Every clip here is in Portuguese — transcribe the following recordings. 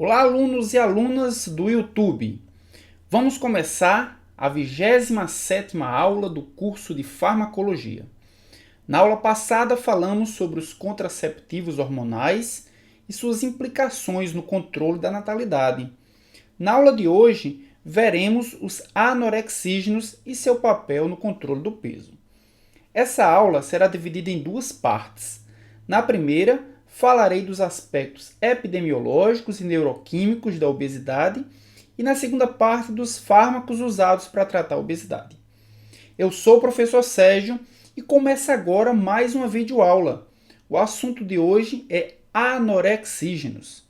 Olá, alunos e alunas do YouTube. Vamos começar a 27ª aula do curso de Farmacologia. Na aula passada falamos sobre os contraceptivos hormonais e suas implicações no controle da natalidade. Na aula de hoje, veremos os anorexígenos e seu papel no controle do peso. Essa aula será dividida em duas partes. Na primeira, falarei dos aspectos epidemiológicos e neuroquímicos da obesidade e na segunda parte dos fármacos usados para tratar a obesidade. Eu sou o professor Sérgio e começa agora mais uma videoaula. O assunto de hoje é anorexígenos.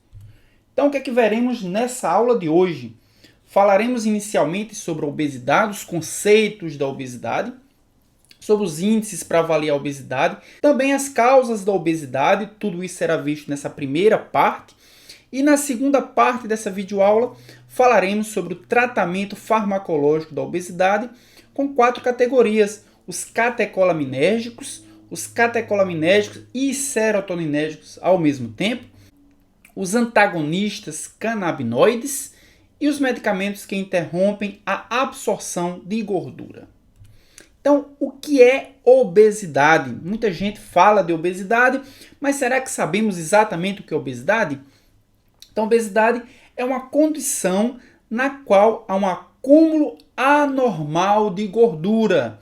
Então, o que é que veremos nessa aula de hoje? Falaremos inicialmente sobre a obesidade, os conceitos da obesidade, sobre os índices para avaliar a obesidade, também as causas da obesidade, tudo isso será visto nessa primeira parte. E na segunda parte dessa videoaula, falaremos sobre o tratamento farmacológico da obesidade com 4 categorias: os catecolaminérgicos e serotoninérgicos ao mesmo tempo, os antagonistas canabinoides e os medicamentos que interrompem a absorção de gordura. Então, o que é obesidade? Muita gente fala de obesidade, mas será que sabemos exatamente o que é obesidade? Então, obesidade é uma condição na qual há um acúmulo anormal de gordura.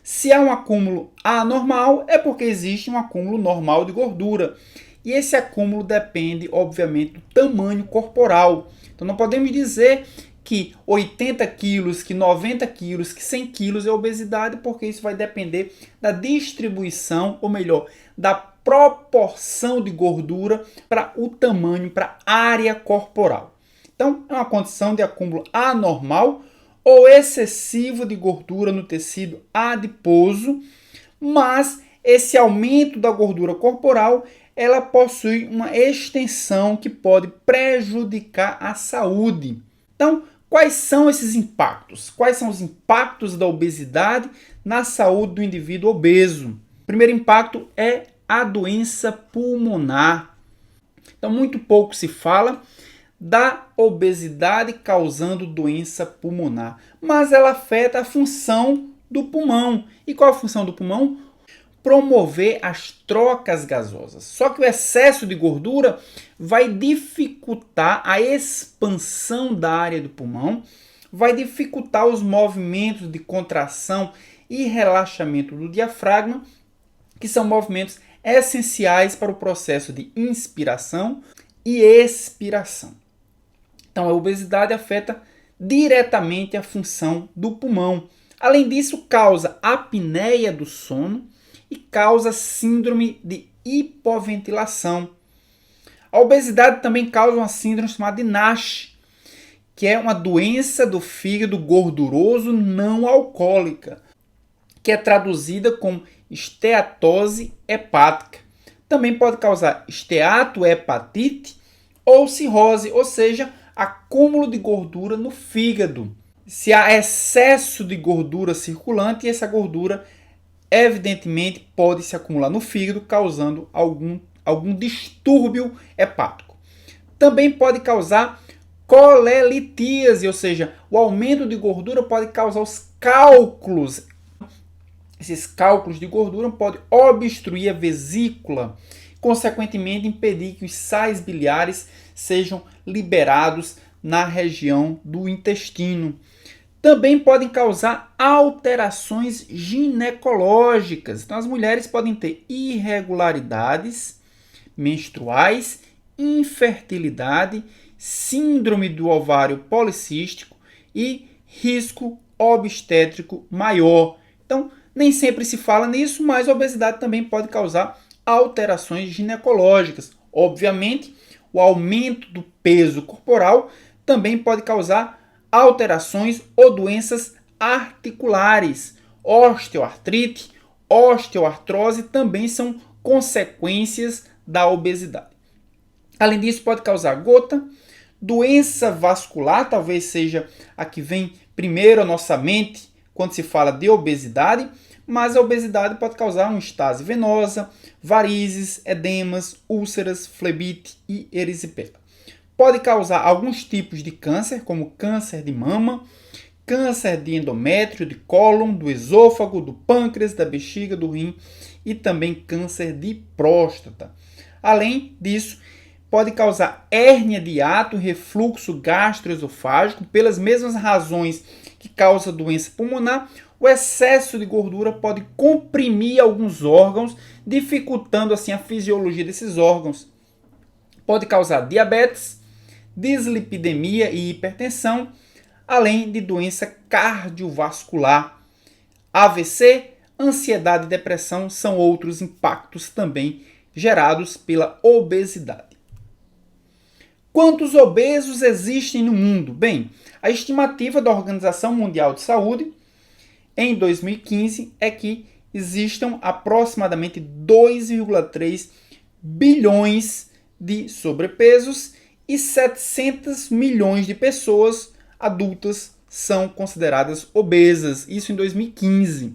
Se há um acúmulo anormal, é porque existe um acúmulo normal de gordura. E esse acúmulo depende, obviamente, do tamanho corporal. Então, não podemos dizer que 80 quilos, que 90 quilos, que 100 quilos é obesidade, porque isso vai depender da distribuição, ou melhor, da proporção de gordura para o tamanho, para a área corporal. Então, é uma condição de acúmulo anormal ou excessivo de gordura no tecido adiposo, mas esse aumento da gordura corporal, ela possui uma extensão que pode prejudicar a saúde. Então, quais são esses impactos? Quais são os impactos da obesidade na saúde do indivíduo obeso? O primeiro impacto é a doença pulmonar. Então, muito pouco se fala da obesidade causando doença pulmonar, mas ela afeta a função do pulmão. E qual a função do pulmão? Promover as trocas gasosas. Só que o excesso de gordura vai dificultar a expansão da área do pulmão, vai dificultar os movimentos de contração e relaxamento do diafragma, que são movimentos essenciais para o processo de inspiração e expiração. Então, a obesidade afeta diretamente a função do pulmão. Além disso, causa apneia do sono e causa síndrome de hipoventilação. A obesidade também causa uma síndrome chamada de NASH, que é uma doença do fígado gorduroso não alcoólica, que é traduzida como esteatose hepática. Também pode causar esteatohepatite ou cirrose, ou seja, acúmulo de gordura no fígado. Se há excesso de gordura circulante, essa gordura evidentemente pode se acumular no fígado, causando algum distúrbio hepático. Também pode causar colelitíase, ou seja, o aumento de gordura pode causar os cálculos. Esses cálculos de gordura podem obstruir a vesícula, consequentemente impedir que os sais biliares sejam liberados na região do intestino. Também podem causar alterações ginecológicas. Então, as mulheres podem ter irregularidades menstruais, infertilidade, síndrome do ovário policístico e risco obstétrico maior. Então, nem sempre se fala nisso, mas a obesidade também pode causar alterações ginecológicas. Obviamente, o aumento do peso corporal também pode causar alterações ou doenças articulares. Osteoartrite, osteoartrose também são consequências da obesidade. Além disso, pode causar gota, doença vascular, talvez seja a que vem primeiro à nossa mente quando se fala de obesidade, mas a obesidade pode causar uma estase venosa, varizes, edemas, úlceras, flebite e erisipela. Pode causar alguns tipos de câncer, como câncer de mama, câncer de endométrio, de cólon, do esôfago, do pâncreas, da bexiga, do rim e também câncer de próstata. Além disso, pode causar hérnia de hiato, refluxo gastroesofágico, pelas mesmas razões que causa doença pulmonar. O excesso de gordura pode comprimir alguns órgãos, dificultando assim a fisiologia desses órgãos. Pode causar diabetes, dislipidemia e hipertensão, além de doença cardiovascular. AVC, ansiedade e depressão são outros impactos também gerados pela obesidade. Quantos obesos existem no mundo? Bem, a estimativa da Organização Mundial de Saúde em 2015 é que existam aproximadamente 2,3 bilhões de sobrepesos e 700 milhões de pessoas adultas são consideradas obesas. Isso em 2015.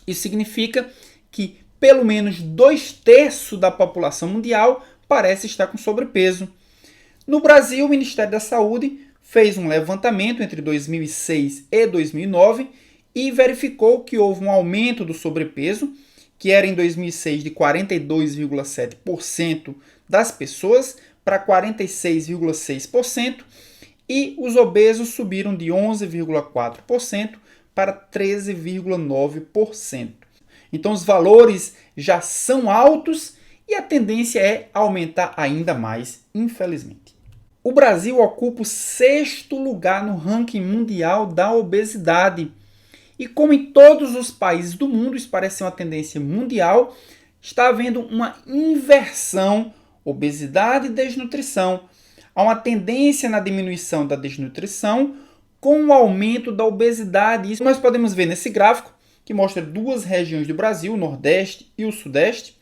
Isso significa que pelo menos 2/3 da população mundial parece estar com sobrepeso. No Brasil, o Ministério da Saúde fez um levantamento entre 2006 e 2009 e verificou que houve um aumento do sobrepeso, que era em 2006 de 42,7% das pessoas para 46,6%, e os obesos subiram de 11,4% para 13,9%. Então os valores já são altos e a tendência é aumentar ainda mais, infelizmente. O Brasil ocupa o 6º lugar no ranking mundial da obesidade. E como em todos os países do mundo, isso parece ser uma tendência mundial, está havendo uma inversão, obesidade e desnutrição. Há uma tendência na diminuição da desnutrição com o aumento da obesidade. Isso nós podemos ver nesse gráfico, que mostra duas regiões do Brasil, o Nordeste e o Sudeste.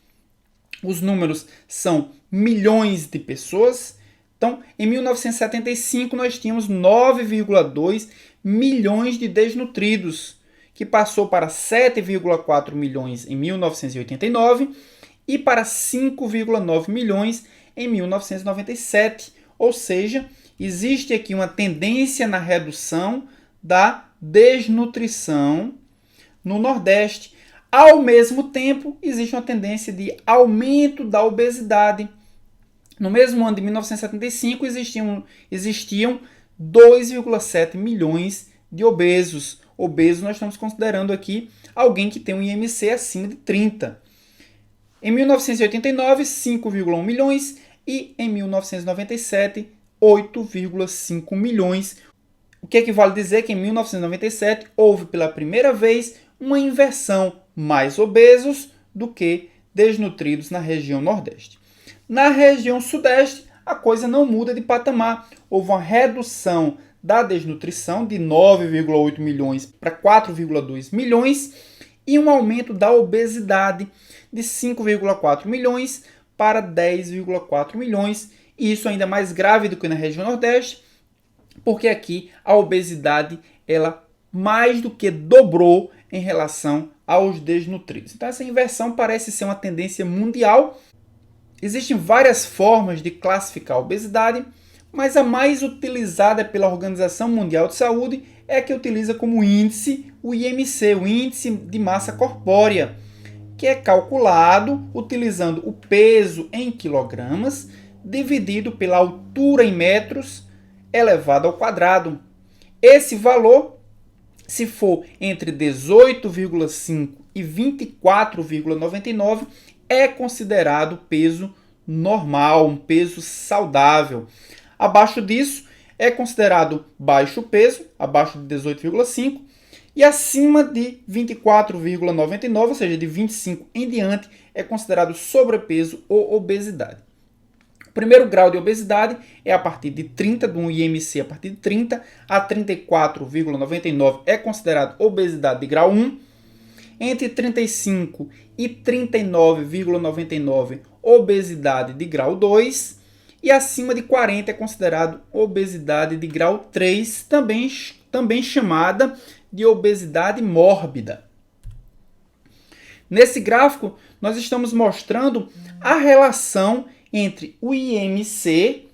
Os números são milhões de pessoas. Então, em 1975, nós tínhamos 9,2 milhões de desnutridos, que passou para 7,4 milhões em 1989 e para 5,9 milhões em 1997. Ou seja, existe aqui uma tendência na redução da desnutrição no Nordeste. Ao mesmo tempo, existe uma tendência de aumento da obesidade. No mesmo ano de 1975, existiam 2,7 milhões de obesos. Obeso nós estamos considerando aqui alguém que tem um IMC acima de 30. Em 1989, 5,1 milhões e em 1997, 8,5 milhões. O que equivale a dizer que em 1997 houve pela primeira vez uma inversão, mais obesos do que desnutridos na região Nordeste. Na região Sudeste, a coisa não muda de patamar. Houve uma redução da desnutrição de 9,8 milhões para 4,2 milhões e um aumento da obesidade de 5,4 milhões para 10,4 milhões. E isso ainda mais grave do que na região Nordeste, porque aqui a obesidade ela mais do que dobrou em relação aos desnutridos. Então essa inversão parece ser uma tendência mundial. Existem várias formas de classificar a obesidade, mas a mais utilizada pela Organização Mundial de Saúde é a que utiliza como índice o IMC, o Índice de Massa Corpórea, que é calculado utilizando o peso em quilogramas dividido pela altura em metros elevado ao quadrado. Esse valor, se for entre 18,5 e 24,99, é considerado peso normal, um peso saudável. Abaixo disso é considerado baixo peso, abaixo de 18,5, e acima de 24,99, ou seja, de 25 em diante, é considerado sobrepeso ou obesidade. O primeiro grau de obesidade é a partir de 30, de um IMC a partir de 30 a 34,99 é considerado obesidade de grau 1. Entre 35 e 39,99 obesidade de grau 2. E acima de 40 é considerado obesidade de grau 3, também chamada de obesidade mórbida. Nesse gráfico, nós estamos mostrando a relação entre o IMC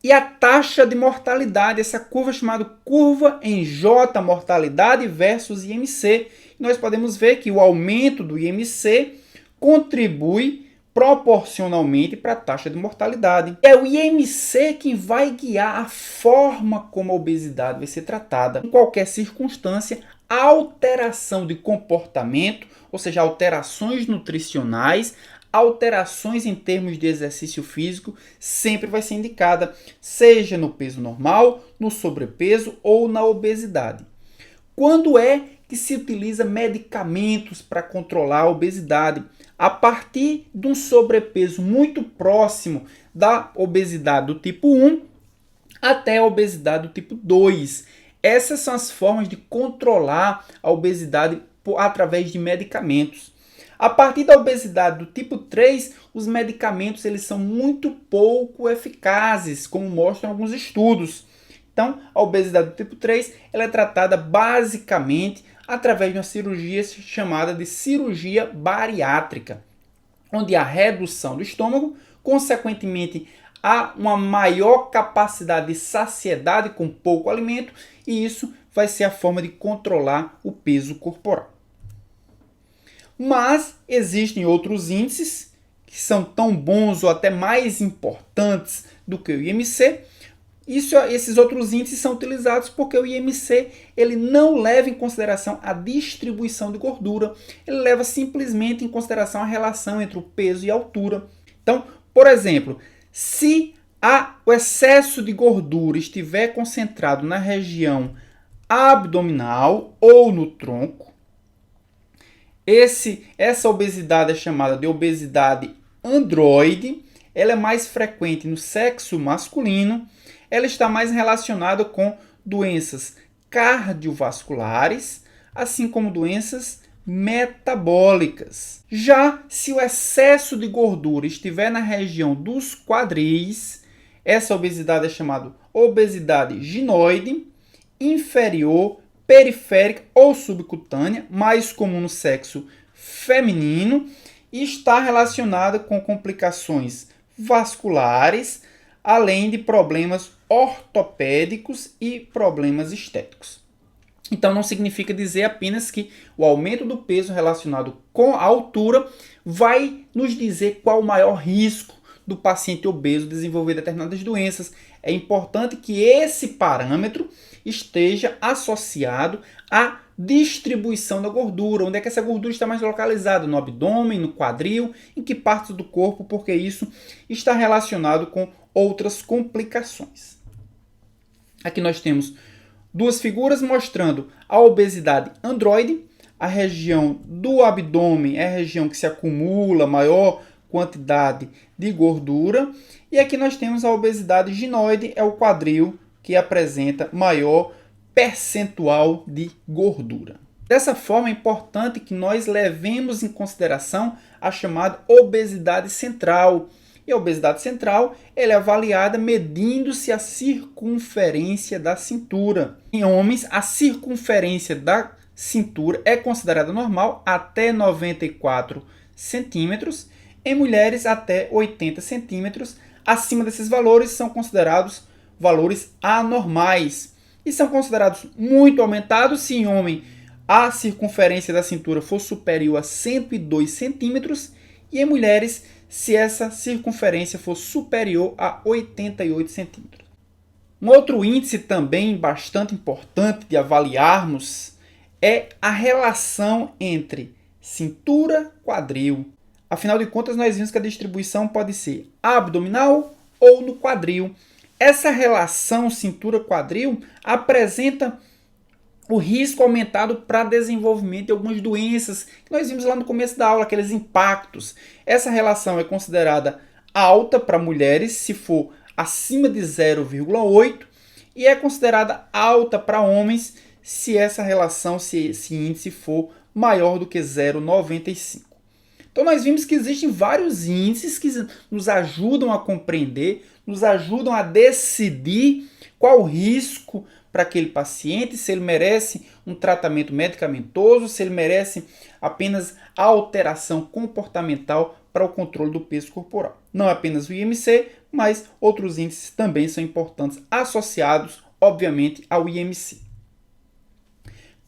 e a taxa de mortalidade, essa curva chamada curva em J, mortalidade versus IMC. Nós podemos ver que o aumento do IMC contribui proporcionalmente para a taxa de mortalidade. É o IMC que vai guiar a forma como a obesidade vai ser tratada. Em qualquer circunstância, a alteração de comportamento, ou seja, alterações nutricionais, alterações em termos de exercício físico, sempre vai ser indicada, seja no peso normal, no sobrepeso ou na obesidade. Quando é que se utiliza medicamentos para controlar a obesidade? A partir de um sobrepeso muito próximo da obesidade do tipo 1 até a obesidade do tipo 2. Essas são as formas de controlar a obesidade através de medicamentos. A partir da obesidade do tipo 3, os medicamentos eles são muito pouco eficazes, como mostram alguns estudos. Então, a obesidade do tipo 3 ela é tratada basicamente através de uma cirurgia chamada de cirurgia bariátrica, onde há redução do estômago, consequentemente há uma maior capacidade de saciedade com pouco alimento, e isso vai ser a forma de controlar o peso corporal. Mas existem outros índices que são tão bons ou até mais importantes do que o IMC. Esses outros índices são utilizados porque o IMC ele não leva em consideração a distribuição de gordura, ele leva simplesmente em consideração a relação entre o peso e a altura. Então, por exemplo, se o excesso de gordura estiver concentrado na região abdominal ou no tronco, essa obesidade é chamada de obesidade androide, ela é mais frequente no sexo masculino, ela está mais relacionada com doenças cardiovasculares, assim como doenças metabólicas. Já se o excesso de gordura estiver na região dos quadris, essa obesidade é chamada obesidade ginoide, inferior, periférica ou subcutânea, mais comum no sexo feminino, e está relacionada com complicações vasculares, além de problemas ortopédicos e problemas estéticos. Então não significa dizer apenas que o aumento do peso relacionado com a altura vai nos dizer qual o maior risco do paciente obeso desenvolver determinadas doenças. É importante que esse parâmetro esteja associado à distribuição da gordura. Onde é que essa gordura está mais localizada? No abdômen, no quadril, em que partes do corpo? Porque isso está relacionado com outras complicações. Aqui nós temos duas figuras mostrando a obesidade androide. A região do abdômen é a região que se acumula maior quantidade de gordura. E aqui nós temos a obesidade ginoide, é o quadril que apresenta maior percentual de gordura. Dessa forma, é importante que nós levemos em consideração a chamada obesidade central. E a obesidade central ela é avaliada medindo-se a circunferência da cintura. Em homens, a circunferência da cintura é considerada normal até 94 centímetros. Em mulheres, até 80 centímetros. Acima desses valores são considerados valores anormais. E são considerados muito aumentados se em homem a circunferência da cintura for superior a 102 centímetros. E em mulheres, se essa circunferência for superior a 88 centímetros. Um outro índice também bastante importante de avaliarmos é a relação entre cintura e quadril. Afinal de contas, nós vimos que a distribuição pode ser abdominal ou no quadril. Essa relação cintura-quadril apresenta o risco aumentado para desenvolvimento de algumas doenças que nós vimos lá no começo da aula, aqueles impactos. Essa relação é considerada alta para mulheres se for acima de 0,8 e é considerada alta para homens se essa relação, se esse índice for maior do que 0,95. Então nós vimos que existem vários índices que nos ajudam a compreender, nos ajudam a decidir qual o risco para aquele paciente, se ele merece um tratamento medicamentoso, se ele merece apenas alteração comportamental para o controle do peso corporal. Não apenas o IMC, mas outros índices também são importantes, associados, obviamente, ao IMC.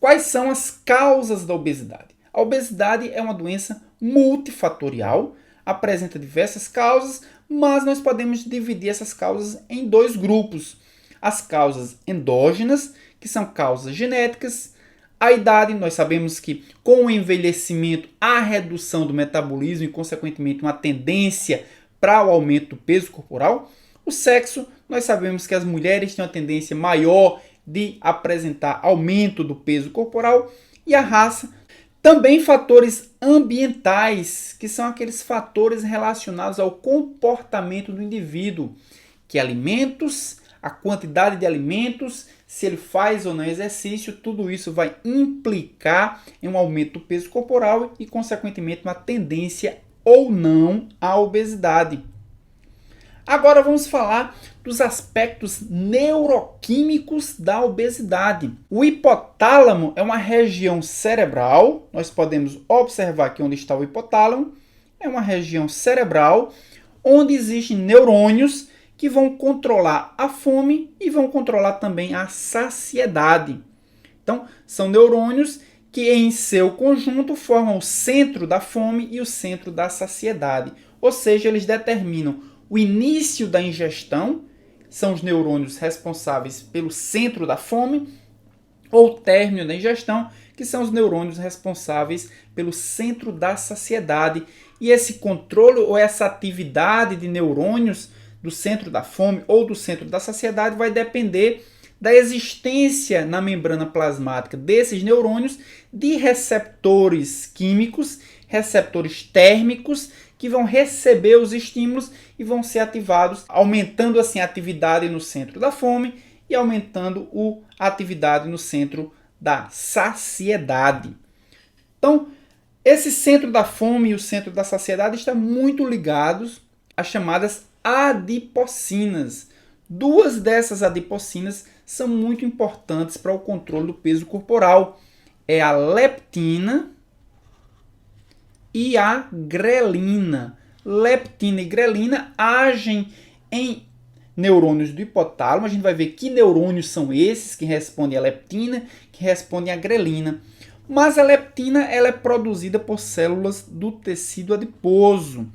Quais são as causas da obesidade? A obesidade é uma doença multifatorial, apresenta diversas causas, mas nós podemos dividir essas causas em dois grupos. As causas endógenas, que são causas genéticas. A idade, nós sabemos que com o envelhecimento há redução do metabolismo e, consequentemente, uma tendência para o aumento do peso corporal. O sexo, nós sabemos que as mulheres têm uma tendência maior de apresentar aumento do peso corporal. E a raça, também fatores ambientais, que são aqueles fatores relacionados ao comportamento do indivíduo, que alimentos, a quantidade de alimentos, se ele faz ou não exercício, tudo isso vai implicar em um aumento do peso corporal e, consequentemente, uma tendência ou não à obesidade. Agora vamos falar dos aspectos neuroquímicos da obesidade. O hipotálamo é uma região cerebral, nós podemos observar aqui onde está o hipotálamo, é uma região cerebral onde existem neurônios que vão controlar a fome e vão controlar também a saciedade. Então, são neurônios que em seu conjunto formam o centro da fome e o centro da saciedade. Ou seja, eles determinam o início da ingestão, são os neurônios responsáveis pelo centro da fome, ou o término da ingestão, que são os neurônios responsáveis pelo centro da saciedade. E esse controle ou essa atividade de neurônios do centro da fome ou do centro da saciedade vai depender da existência na membrana plasmática desses neurônios de receptores químicos, receptores térmicos, que vão receber os estímulos e vão ser ativados, aumentando assim a atividade no centro da fome e aumentando a atividade no centro da saciedade. Então, esse centro da fome e o centro da saciedade estão muito ligados às chamadas adipocinas. Duas dessas adipocinas são muito importantes para o controle do peso corporal. É a leptina e a grelina. Leptina e grelina agem em neurônios do hipotálamo. A gente vai ver que neurônios são esses que respondem à leptina, que respondem à grelina. Mas a leptina ela é produzida por células do tecido adiposo.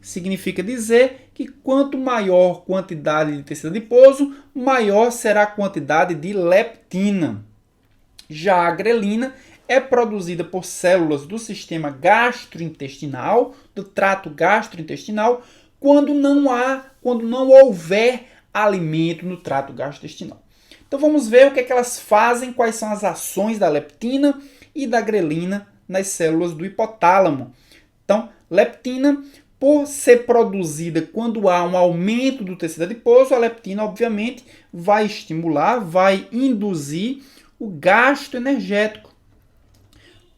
Significa dizer que quanto maior quantidade de tecido adiposo, maior será a quantidade de leptina. Já a grelina é produzida por células do sistema gastrointestinal, do trato gastrointestinal, quando não houver alimento no trato gastrointestinal. Então vamos ver o que é que elas fazem, quais são as ações da leptina e da grelina nas células do hipotálamo. Então, leptina, por ser produzida quando há um aumento do tecido adiposo, a leptina, obviamente, vai estimular, vai induzir o gasto energético.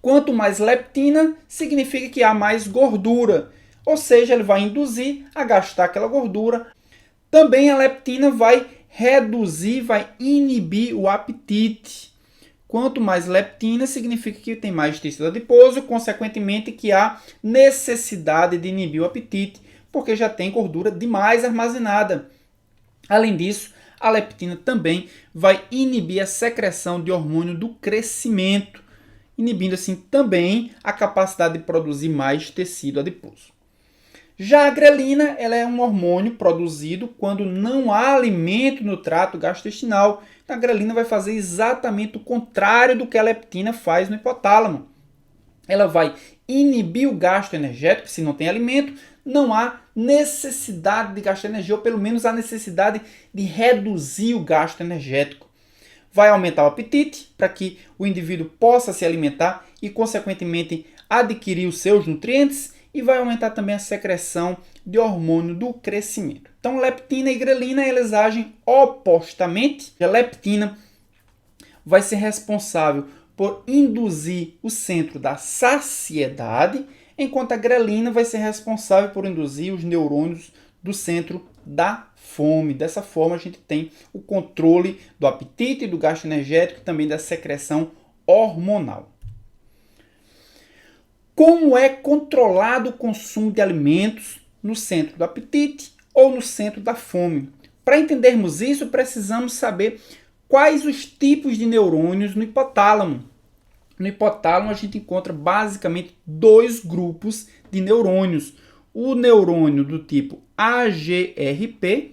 Quanto mais leptina, significa que há mais gordura, ou seja, ele vai induzir a gastar aquela gordura. Também a leptina vai reduzir, vai inibir o apetite. Quanto mais leptina, significa que tem mais tecido adiposo, consequentemente que há necessidade de inibir o apetite, porque já tem gordura demais armazenada. Além disso, a leptina também vai inibir a secreção de hormônio do crescimento, inibindo assim também a capacidade de produzir mais tecido adiposo. Já a grelina, ela é um hormônio produzido quando não há alimento no trato gastrointestinal. A grelina vai fazer exatamente o contrário do que a leptina faz no hipotálamo. Ela vai inibir o gasto energético, se não tem alimento, não há necessidade de gastar energia, ou pelo menos há necessidade de reduzir o gasto energético. Vai aumentar o apetite para que o indivíduo possa se alimentar e, consequentemente, adquirir os seus nutrientes, e vai aumentar também a secreção de hormônio do crescimento. Então, leptina e grelina, eles agem opostamente. A leptina vai ser responsável por induzir o centro da saciedade, enquanto a grelina vai ser responsável por induzir os neurônios do centro da fome. Dessa forma, a gente tem o controle do apetite, do gasto energético e também da secreção hormonal. Como é controlado o consumo de alimentos no centro do apetite ou no centro da fome? Para entendermos isso, precisamos saber quais os tipos de neurônios no hipotálamo. No hipotálamo, a gente encontra basicamente dois grupos de neurônios. O neurônio do tipo AGRP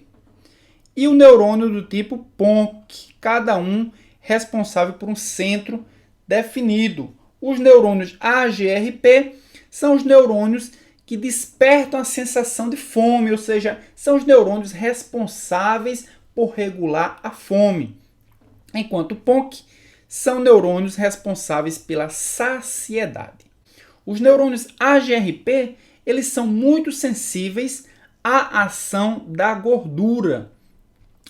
e o neurônio do tipo PONC, cada um responsável por um centro definido. Os neurônios AGRP são os neurônios que despertam a sensação de fome, ou seja, são os neurônios responsáveis por regular a fome. Enquanto o PONC são neurônios responsáveis pela saciedade. Os neurônios AGRP, eles são muito sensíveis à ação da gordura.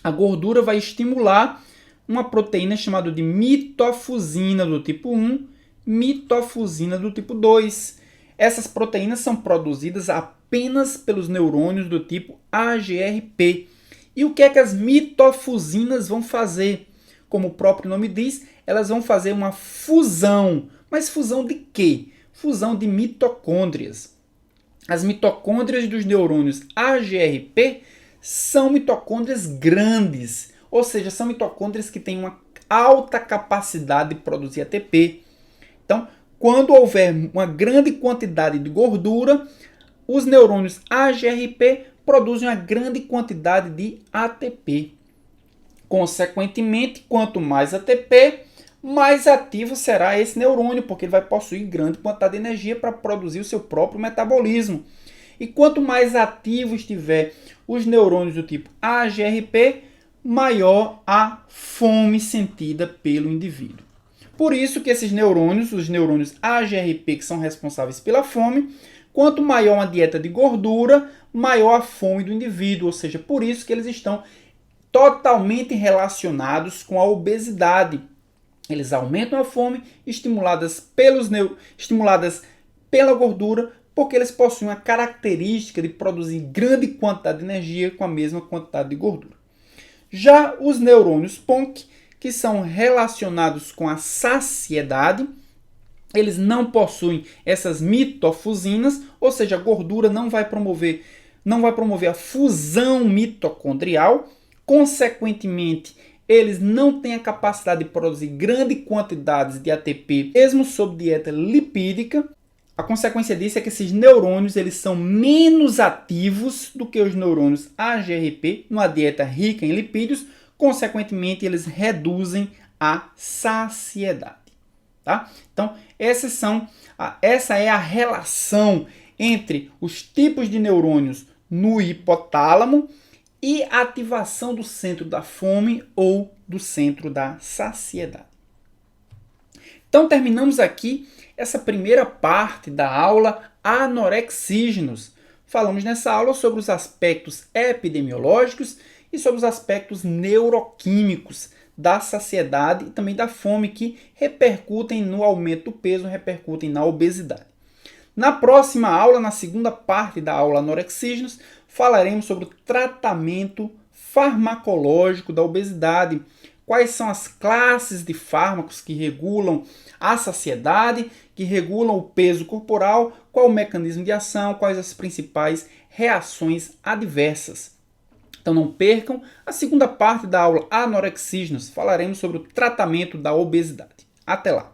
A gordura vai estimular uma proteína chamada de mitofusina do tipo 1, mitofusina do tipo 2. Essas proteínas são produzidas apenas pelos neurônios do tipo AGRP. E o que é que as mitofusinas vão fazer? Como o próprio nome diz, elas vão fazer uma fusão. Mas fusão de quê? Fusão de mitocôndrias. As mitocôndrias dos neurônios AGRP são mitocôndrias grandes, ou seja, são mitocôndrias que têm uma alta capacidade de produzir ATP. Então, quando houver uma grande quantidade de gordura, os neurônios AGRP produzem uma grande quantidade de ATP. Consequentemente, quanto mais ATP, mais ativo será esse neurônio, porque ele vai possuir grande quantidade de energia para produzir o seu próprio metabolismo. E quanto mais ativo estiver os neurônios do tipo AGRP, maior a fome sentida pelo indivíduo. Por isso que esses neurônios, os neurônios AGRP, que são responsáveis pela fome, quanto maior uma dieta de gordura, maior a fome do indivíduo. Ou seja, por isso que eles estão totalmente relacionados com a obesidade. Eles aumentam a fome, estimuladas pela gordura, porque eles possuem a característica de produzir grande quantidade de energia com a mesma quantidade de gordura. Já os neurônios PONC, que são relacionados com a saciedade, eles não possuem essas mitofusinas, ou seja, a gordura não vai promover a fusão mitocondrial. Consequentemente, eles não têm a capacidade de produzir grandes quantidades de ATP, mesmo sob dieta lipídica. A consequência disso é que esses neurônios eles são menos ativos do que os neurônios AGRP numa dieta rica em lipídios. Consequentemente, eles reduzem a saciedade. Tá? Então, essa é a relação entre os tipos de neurônios no hipotálamo e a ativação do centro da fome ou do centro da saciedade. Então, terminamos aqui essa primeira parte da aula anorexígenos. Falamos nessa aula sobre os aspectos epidemiológicos e sobre os aspectos neuroquímicos da saciedade e também da fome que repercutem no aumento do peso, repercutem na obesidade. Na próxima aula, na segunda parte da aula anorexígenos, falaremos sobre o tratamento farmacológico da obesidade. Quais são as classes de fármacos que regulam a saciedade, que regulam o peso corporal, qual o mecanismo de ação, quais as principais reações adversas. Então não percam a segunda parte da aula anorexígenos. Falaremos sobre o tratamento da obesidade. Até lá!